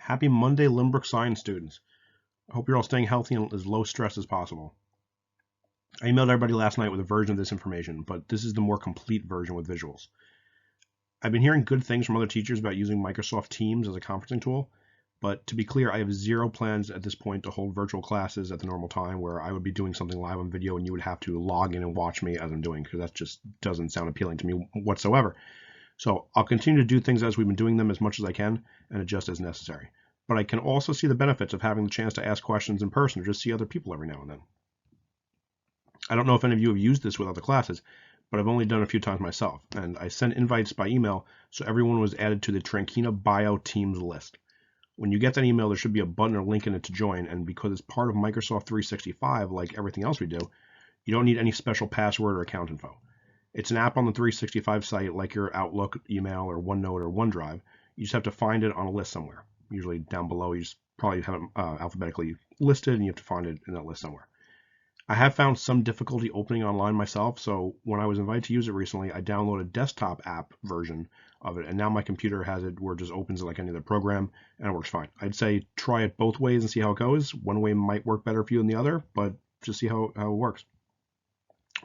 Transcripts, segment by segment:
Happy Monday, Limbrook Science students. I hope you're all staying healthy and as low stress as possible. I emailed everybody last night with a version of this information, but this is the more complete version with visuals. I've been hearing good things from other teachers about using Microsoft Teams as a conferencing tool, but to be clear, I have zero plans at this point to hold virtual classes at the normal time where I would be doing something live on video and you would have to log in and watch me as I'm doing, because that just doesn't sound appealing to me whatsoever. So I'll continue to do things as we've been doing them as much as I can and adjust as necessary. But I can also see the benefits of having the chance to ask questions in person or just see other people every now and then. I don't know if any of you have used this with other classes, but I've only done it a few times myself, and I sent invites by email so everyone was added to the Tranchina Bio Teams list. When you get that email, there should be a button or link in it to join, and because it's part of Microsoft 365, like everything else we do, you don't need any special password or account info. It's an app on the 365 site like your Outlook, email, or OneNote or OneDrive. You just have to find it on a list somewhere. Usually down below, you just probably have it alphabetically listed, and you have to find it in that list somewhere. I have found some difficulty opening online myself, so when I was invited to use it recently, I downloaded a desktop app version of it, and now my computer has it where it just opens it like any other program, and it works fine. I'd say try it both ways and see how it goes. One way might work better for you than the other, but just see how it works.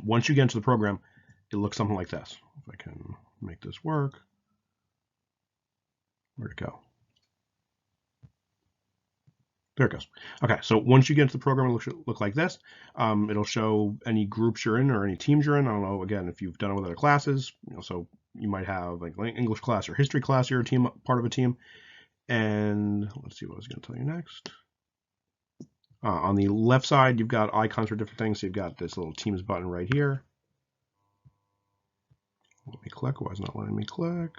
Once you get into the program, it looks something like this. If I can make this work. Where'd it go? There it goes. Okay, so once you get into the program, it will look like this. It'll show any groups you're in or any teams you're in. I don't know, again, if you've done it with other classes, so you might have like English class or history class, you're a team, part of a team. And let's see what I was going to tell you next. On the left side, you've got icons for different things. So you've got this little Teams button right here. Let me click. Why is it not letting me click?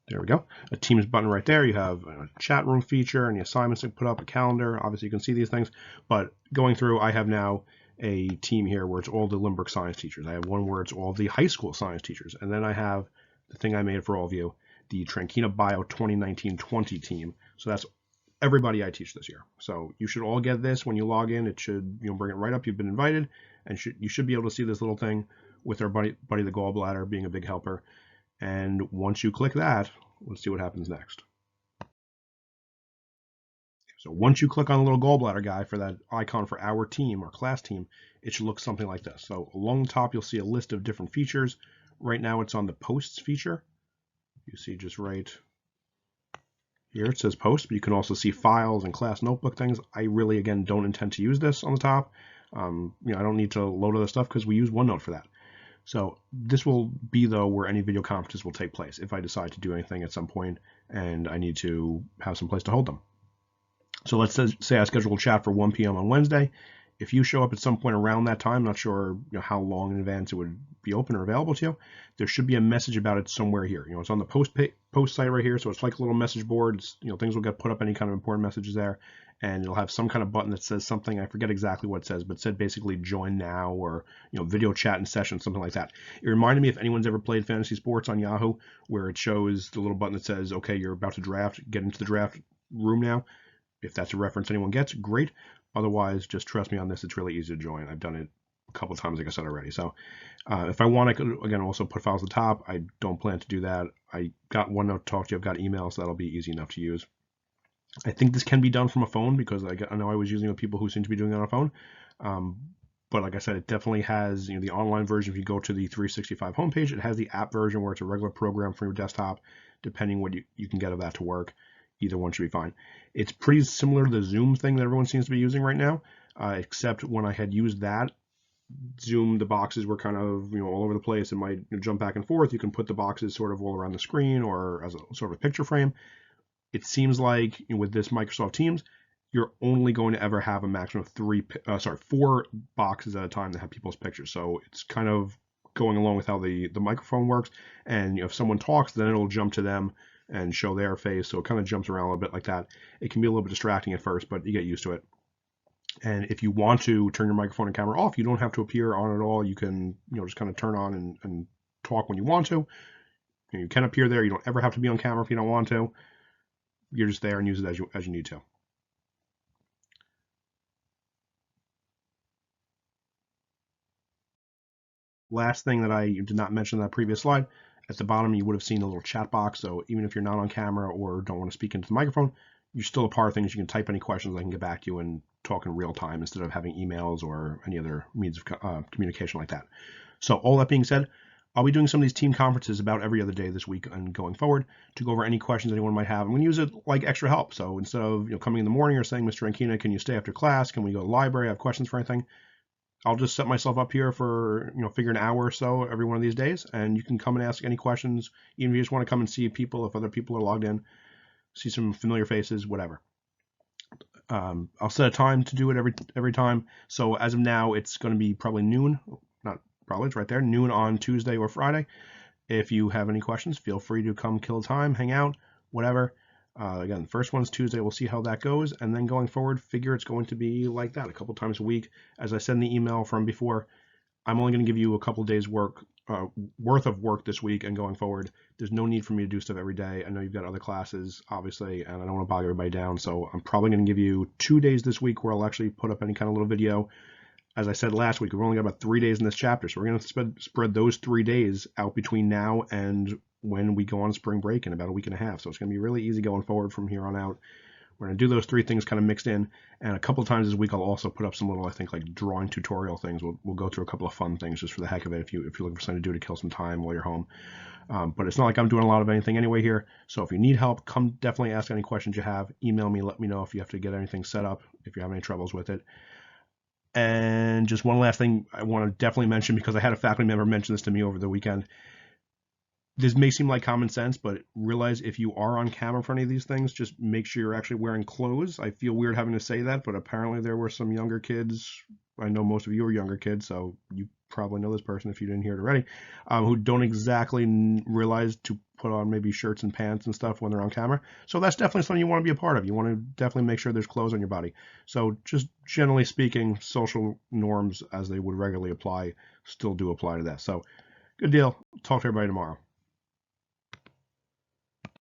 There we go. A Teams button right there. You have a chat room feature and the assignments to put up, a calendar. Obviously, you can see these things. But going through, I have now a team here where it's all the Limbrook science teachers. I have one where it's all the high school science teachers. And then I have the thing I made for all of you, the Tranchina Bio 2019-20 team. So that's everybody I teach this year. So you should all get this when you log in. It should, bring it right up. You've been invited, and you should be able to see this little thing with our buddy the gallbladder being a big helper. And once you click that, let's see what happens next. So once you click on the little gallbladder guy for that icon for our team, our class team, it should look something like this. So along the top, you'll see a list of different features. Right now it's on the posts feature. You see just right here, it says post, but you can also see files and class notebook things. I really, again, don't intend to use this on the top. I don't need to load other stuff because we use OneNote for that. So this will be, though, where any video conferences will take place if I decide to do anything at some point and I need to have some place to hold them. So let's say I schedule a chat for 1 p.m. on Wednesday. If you show up at some point around that time, not sure how long in advance it would be open or available to you, there should be a message about it somewhere here. It's on the post site right here, so it's like a little message board. It's, things will get put up, any kind of important messages there, and it'll have some kind of button that says something. I forget exactly what it says, but it said basically join now or video chat in session, something like that. It reminded me if anyone's ever played fantasy sports on Yahoo, where it shows the little button that says, okay, you're about to draft, get into the draft room now. If that's a reference anyone gets, great. Otherwise, just trust me on this. It's really easy to join. I've done it a couple of times, like I said already. So if I want, I could, again, also put files at the top. I don't plan to do that. I got OneNote to talk to you. I've got email, so that'll be easy enough to use. I think this can be done from a phone because I know I was using it with people who seem to be doing it on a phone. But like I said, it definitely has the online version. If you go to the 365 homepage, it has the app version where it's a regular program for your desktop, depending what you can get of that to work. Either one should be fine. It's pretty similar to the Zoom thing that everyone seems to be using right now, except when I had used that Zoom, the boxes were kind of all over the place. It might jump back and forth. You can put the boxes sort of all around the screen or as a sort of a picture frame. It seems like with this Microsoft Teams, you're only going to ever have a maximum of 4 boxes at a time that have people's pictures. So it's kind of going along with how the microphone works. And if someone talks, then it'll jump to them and show their face. So it kind of jumps around a little bit like that. It can be a little bit distracting at first, but you get used to it. And if you want to turn your microphone and camera off, you don't have to appear on at all. You can, just kind of turn on and talk when you want to. You can appear there. You don't ever have to be on camera if you don't want to. You're just there and use it as you need to. Last thing that I did not mention in that previous slide, At the bottom, you would have seen a little chat box. So even if you're not on camera or don't want to speak into the microphone, you're still a part of things. You can type any questions. I can get back to you and talk in real time instead of having emails or any other means of communication like that. So all that being said, I'll be doing some of these team conferences about every other day this week and going forward to go over any questions anyone might have. I'm going to use it like extra help. So instead of coming in the morning or saying, Mr. Tranchina, can you stay after class? Can we go to the library? I have questions for anything. I'll just set myself up here for, figure an hour or so every one of these days, and you can come and ask any questions, even if you just want to come and see people, if other people are logged in, see some familiar faces, whatever. I'll set a time to do it every time. So as of now, it's going to be probably noon, not probably, it's right there, noon on Tuesday or Friday. If you have any questions, feel free to come kill time, hang out, whatever. Again, the first one's Tuesday. We'll see how that goes. And then going forward, figure it's going to be like that a couple times a week. As I said in the email from before, I'm only going to give you a couple days worth of work this week and going forward. There's no need for me to do stuff every day. I know you've got other classes, obviously, and I don't want to bog everybody down. So I'm probably going to give you 2 days this week where I'll actually put up any kind of little video. As I said last week, we've only got about 3 days in this chapter. So we're going to spread those 3 days out between now and when we go on spring break in about a week and a half. So it's going to be really easy going forward from here on out. We're going to do those 3 things kind of mixed in. And a couple of times this week, I'll also put up some little, I think, like drawing tutorial things. We'll go through a couple of fun things just for the heck of it if you're looking for something to do to kill some time while you're home. But it's not like I'm doing a lot of anything anyway here. So if you need help, come definitely ask any questions you have. Email me, let me know if you have to get anything set up, if you have any troubles with it. And just one last thing I want to definitely mention, because I had a faculty member mention this to me over the weekend. This may seem like common sense, but realize if you are on camera for any of these things, just make sure you're actually wearing clothes. I feel weird having to say that, but apparently there were some younger kids. I know most of you are younger kids, so you probably know this person if you didn't hear it already, who don't exactly realize to put on maybe shirts and pants and stuff when they're on camera. So that's definitely something you want to be a part of. You want to definitely make sure there's clothes on your body. So just generally speaking, social norms as they would regularly apply still do apply to that. So good deal. Talk to everybody tomorrow.